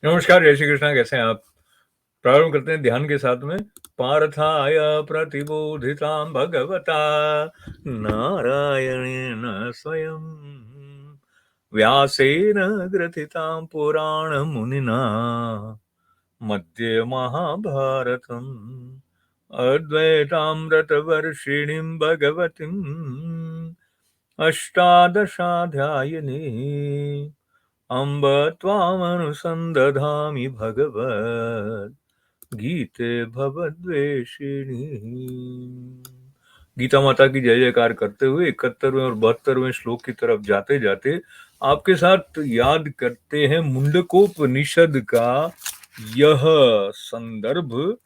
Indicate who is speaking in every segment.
Speaker 1: नमस्कार, जय श्री कृष्णा। कैसे हैं आप? प्रारंभ करते हैं ध्यान के साथ में। पार्थाय प्रतिबोधितां भगवता नारायणेन स्वयं व्यासेन ग्रथितां पुराणमुनिना मध्ये महाभारतम् अद्वैतामृतवर्षिणीं भगवतीम् अष्टादशाध्यायिनी अम्ब त्वामनुसन्दधामि भगवद् गीते भवद्वेषिणी। गीता माता की जय जयकार करते हुए 71वें और 72वें श्लोक की तरफ जाते जाते आपके साथ याद करते हैं मुंडकोपनिषद का यह संदर्भ,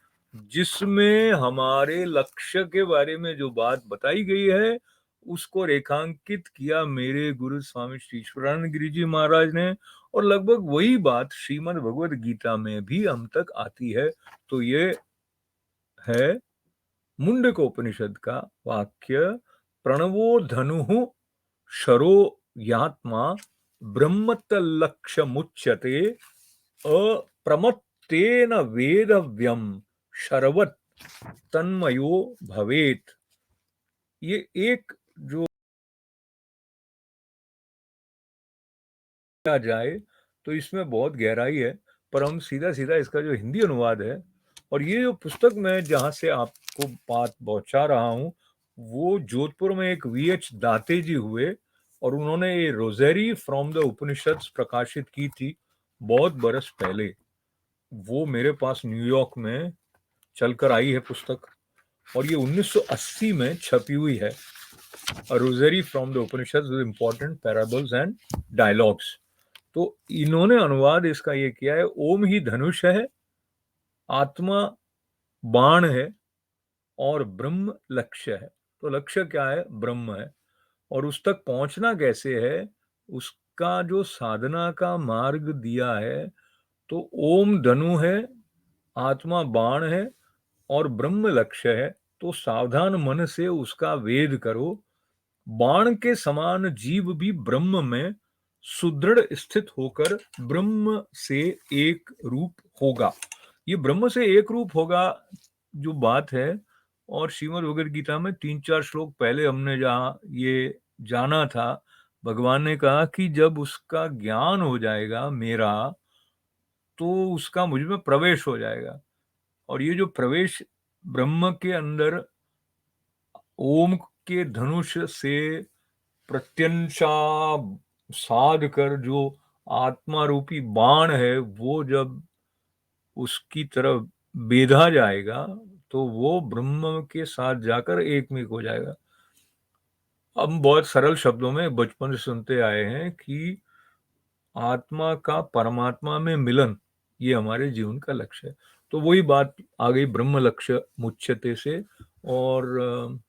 Speaker 1: जिसमें हमारे लक्ष्य के बारे में जो बात बताई गई है उसको रेखांकित किया मेरे गुरु स्वामी श्री ईश्वरानंद गिरि जी महाराज ने, और लगभग वही बात श्रीमद् भगवद गीता में भी हम तक आती है। तो ये है मुंडकोपनिषद का वाक्य, प्रणवो धनु शरो यात्मा ब्रह्मतलक्ष्यमुच्यते अप्रमत्तेन वेदव्यम शरवत तन्मयो भवेत। ये एक जो आ जाए तो इसमें बहुत गहराई है, पर हम सीधा सीधा इसका जो हिंदी अनुवाद है, और ये जो पुस्तक मैं जहाँ से आपको बात पहुंचा रहा हूँ वो जोधपुर में एक वीएच दाते जी हुए, और उन्होंने ये रोजेरी फ्रॉम द उपनिषद्स प्रकाशित की थी बहुत बरस पहले। वो मेरे पास न्यूयॉर्क में चलकर आई है पुस्तक, और ये 1980 में छपी हुई है, rosary from the Upanishads with important parables and dialogues. तो इन्होंने अनुवाद इसका ये किया है, ओम ही धनुष है, आत्मा बाण है, और ब्रह्म लक्ष्य है। तो लक्ष्य क्या है? ब्रह्म है। और उस तक पहुंचना कैसे है, उसका जो साधना का मार्ग दिया है, तो ओम धनु है, आत्मा बाण है, और ब्रह्म लक्ष्य है। तो सावधान मन से उसका वेद करो। बाण के समान जीव भी ब्रह्म में सुदृढ़ स्थित होकर ब्रह्म से एक रूप होगा। ये ब्रह्म से एक रूप होगा जो बात है, और श्रीमद् भगवद गीता में 3-4 श्लोक पहले हमने जहाँ ये जाना था, भगवान ने कहा कि जब उसका ज्ञान हो जाएगा मेरा, तो उसका मुझ में प्रवेश हो जाएगा। और ये जो प्रवेश ब्रह्म के अंदर ओम के धनुष से प्रत्यंशा साध कर जो आत्मा रूपी बाण है वो जब उसकी तरफ बेधा जाएगा, तो वो ब्रह्म के साथ जाकर एकमिक हो जाएगा। हम बहुत सरल शब्दों में बचपन से सुनते आए हैं कि आत्मा का परमात्मा में मिलन, ये हमारे जीवन का लक्ष्य है। तो वही बात आ गई ब्रह्म लक्ष्य मुच्यते से। और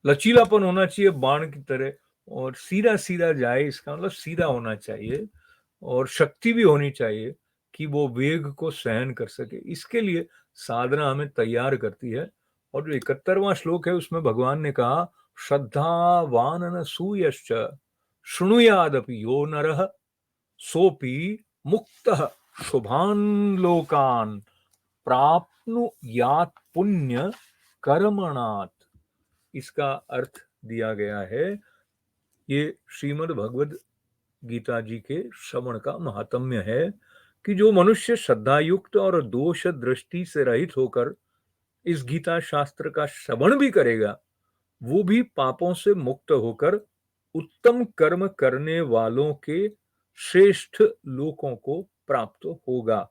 Speaker 1: लचीलापन होना चाहिए बाण की तरह, और सीधा सीधा जाए, इसका मतलब सीधा होना चाहिए, और शक्ति भी होनी चाहिए कि वो वेग को सहन कर सके। इसके लिए साधना हमें तैयार करती है। और जो 71वां श्लोक है उसमें भगवान ने कहा, श्रद्धावान न सूयश्च शृणुयादपि यो नरः सोपि मुक्तः शुभान लोकान प्राप्नुयात् पुण्य कर्मणात्। इसका अर्थ दिया गया है, ये श्रीमद् भगवद गीता जी के श्रवण का महात्म्य है कि जो मनुष्य श्रद्धायुक्त और दोष दृष्टि से रहित होकर इस गीता शास्त्र का श्रवण भी करेगा, वो भी पापों से मुक्त होकर उत्तम कर्म करने वालों के श्रेष्ठ लोकों को प्राप्त होगा।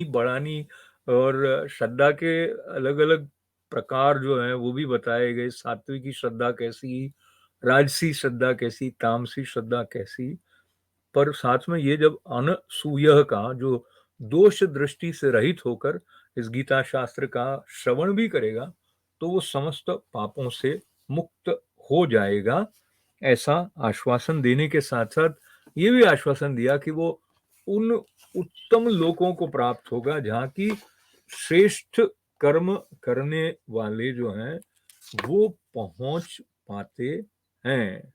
Speaker 1: बढ़ानी और श्रद्धा के अलग अलग प्रकार जो हैं वो भी बताए गए, सात्विकी श्रद्धा कैसी, राजसी श्रद्धा कैसी, तामसी श्रद्धा कैसी। पर साथ में ये जब अनसूयः का जो दोष दृष्टि से रहित होकर इस गीता शास्त्र का श्रवण भी करेगा, तो वो समस्त पापों से मुक्त हो जाएगा। ऐसा आश्वासन देने के साथ साथ ये भी आश्वासन दिया कि वो उन उत्तम लोकों को प्राप्त होगा जहाँ की श्रेष्ठ कर्म करने वाले जो हैं वो पहुंच पाते हैं।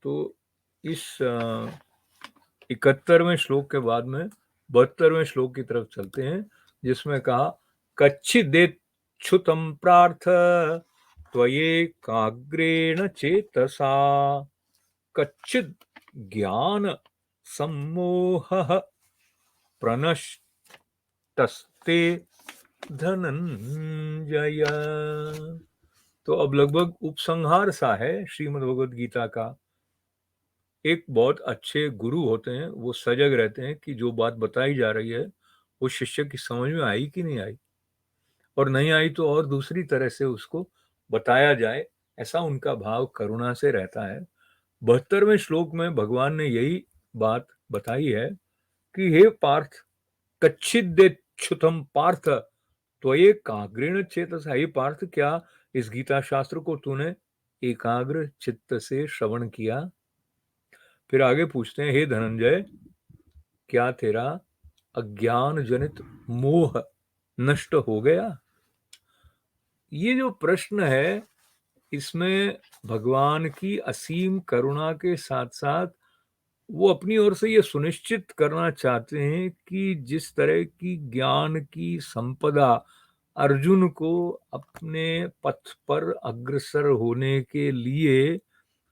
Speaker 1: तो इस 71वें श्लोक के बाद में 72वें श्लोक की तरफ चलते हैं, जिसमें कहा कच्चिदेच्छुतं प्रार्थ त्वयेकाग्रेण चेतसा कच्चिद ज्ञान सम्मोहः प्रनष्टस्ते धनंजय। तो अब लगभग उपसंहार सा है श्रीमद् भगवद गीता का। एक बहुत अच्छे गुरु होते हैं, वो सजग रहते हैं कि जो बात बताई जा रही है वो शिष्य की समझ में आई कि नहीं आई, और नहीं आई तो और दूसरी तरह से उसको बताया जाए, ऐसा उनका भाव करुणा से रहता है। 72वें श्लोक में भगवान ने यही बात बताई है कि हे पार्थ, कच्चिदेच्छुतम पार्थ त्वये काग्रेण चेतसा। हे पार्थ, क्या इस गीता शास्त्र को तूने एकाग्र चित्त से श्रवण किया? फिर आगे पूछते हैं, हे धनंजय, क्या तेरा अज्ञान जनित मोह नष्ट हो गया? ये जो प्रश्न है, इसमें भगवान की असीम करुणा के साथ साथ वो अपनी ओर से ये सुनिश्चित करना चाहते हैं कि जिस तरह की ज्ञान की संपदा अर्जुन को अपने पथ पर अग्रसर होने के लिए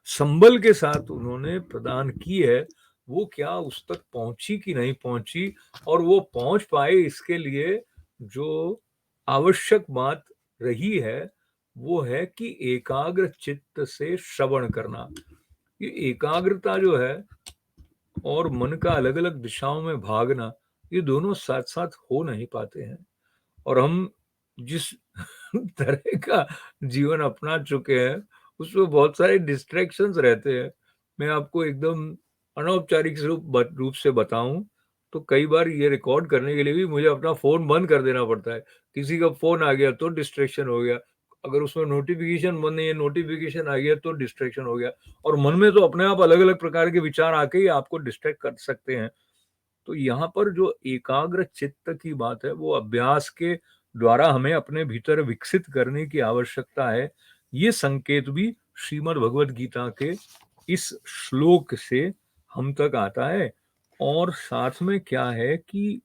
Speaker 1: संबल के साथ उन्होंने प्रदान की है, वो क्या उस तक पहुंची कि नहीं पहुंची, और वो पहुंच पाए इसके लिए जो आवश्यक बात रही है वो है कि एकाग्र चित्त से श्रवण करना। ये एकाग्रता जो है और मन का अलग अलग दिशाओं में भागना, ये दोनों साथ साथ हो नहीं पाते हैं। और हम जिस तरह का जीवन अपना चुके हैं उसमें बहुत सारे डिस्ट्रैक्शंस रहते हैं। मैं आपको एकदम अनौपचारिक रूप से बताऊं तो कई बार ये रिकॉर्ड करने के लिए भी मुझे अपना फोन बंद कर देना पड़ता है। किसी का फोन आ गया तो डिस्ट्रैक्शन हो गया, अगर उसमें नोटिफिकेशन बंद नहीं है, नोटिफिकेशन आ गया तो डिस्ट्रैक्शन हो गया, और मन में तो अपने आप अलग अलग प्रकार के विचार आके ही आपको डिस्ट्रैक्ट कर सकते हैं। तो यहाँ पर जो एकाग्र चित्त की बात है वो अभ्यास के द्वारा हमें अपने भीतर विकसित करने की आवश्यकता है। ये संकेत भी श्रीमद् भगवद गीता के इस श्लोक से हम तक आता है। और साथ में क्या है कि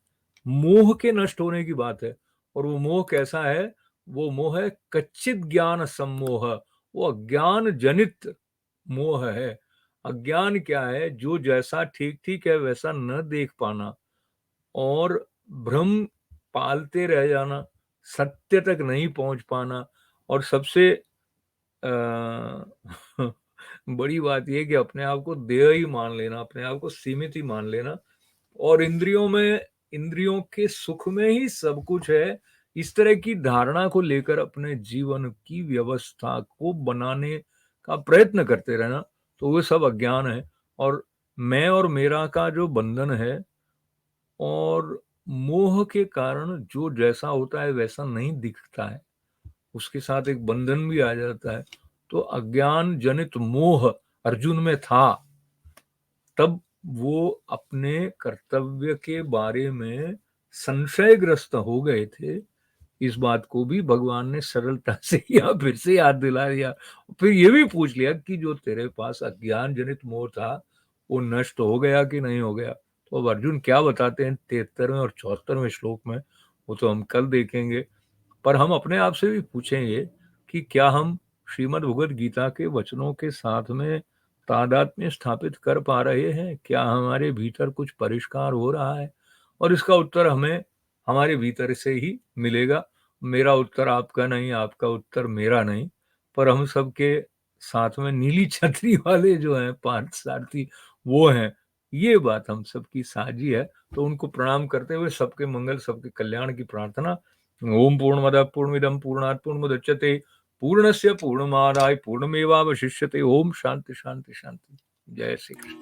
Speaker 1: मोह के नष्ट होने की बात है, और वो मोह कैसा है? वो मोह है कच्चित ज्ञान सम्मोह, वो अज्ञान जनित मोह है। अज्ञान क्या है? जो जैसा ठीक ठीक है वैसा न देख पाना और भ्रम पालते रह जाना, सत्य तक नहीं पहुंच पाना। और सबसे बड़ी बात यह कि अपने आप को देह ही मान लेना, अपने आप को सीमित ही मान लेना, और इंद्रियों के सुख में ही सब कुछ है, इस तरह की धारणा को लेकर अपने जीवन की व्यवस्था को बनाने का प्रयत्न करते रहना, तो वो सब अज्ञान है। और मैं और मेरा का जो बंधन है और मोह के कारण जो जैसा होता है वैसा नहीं दिखता है, उसके साथ एक बंधन भी आ जाता है। तो अज्ञान जनित मोह अर्जुन में था, तब वो अपने कर्तव्य के बारे में संशयग्रस्त हो गए थे। इस बात को भी भगवान ने सरलता से या फिर से याद दिला दिया। फिर ये भी पूछ लिया कि जो तेरे पास अज्ञान जनित मोह था वो नष्ट हो गया कि नहीं हो गया। तो अब अर्जुन क्या बताते हैं 73वें और 74वें श्लोक में, वो तो हम कल देखेंगे। पर हम अपने आप से भी पूछेंगे कि क्या हम श्रीमद् भगवद गीता के वचनों के साथ में तादात्म्य स्थापित कर पा रहे हैं? क्या हमारे भीतर कुछ परिष्कार हो रहा है? और इसका उत्तर हमें हमारे भीतर से ही मिलेगा। मेरा उत्तर आपका नहीं, आपका उत्तर मेरा नहीं, पर हम सबके साथ में नीली छतरी वाले जो हैं पार्थ सारथी, वो हैं। ये बात हम सबकी साझी है। तो उनको प्रणाम करते हुए सबके मंगल, सबके कल्याण की प्रार्थना। ओम पूर्णमदः पूर्णमिदं पूर्णात् पूर्णमुदच्यते पूर्णस्य पूर्णमादाय पूर्णमेवावशिष्यते। ओम शांति शांति शांति। जय श्री कृष्ण।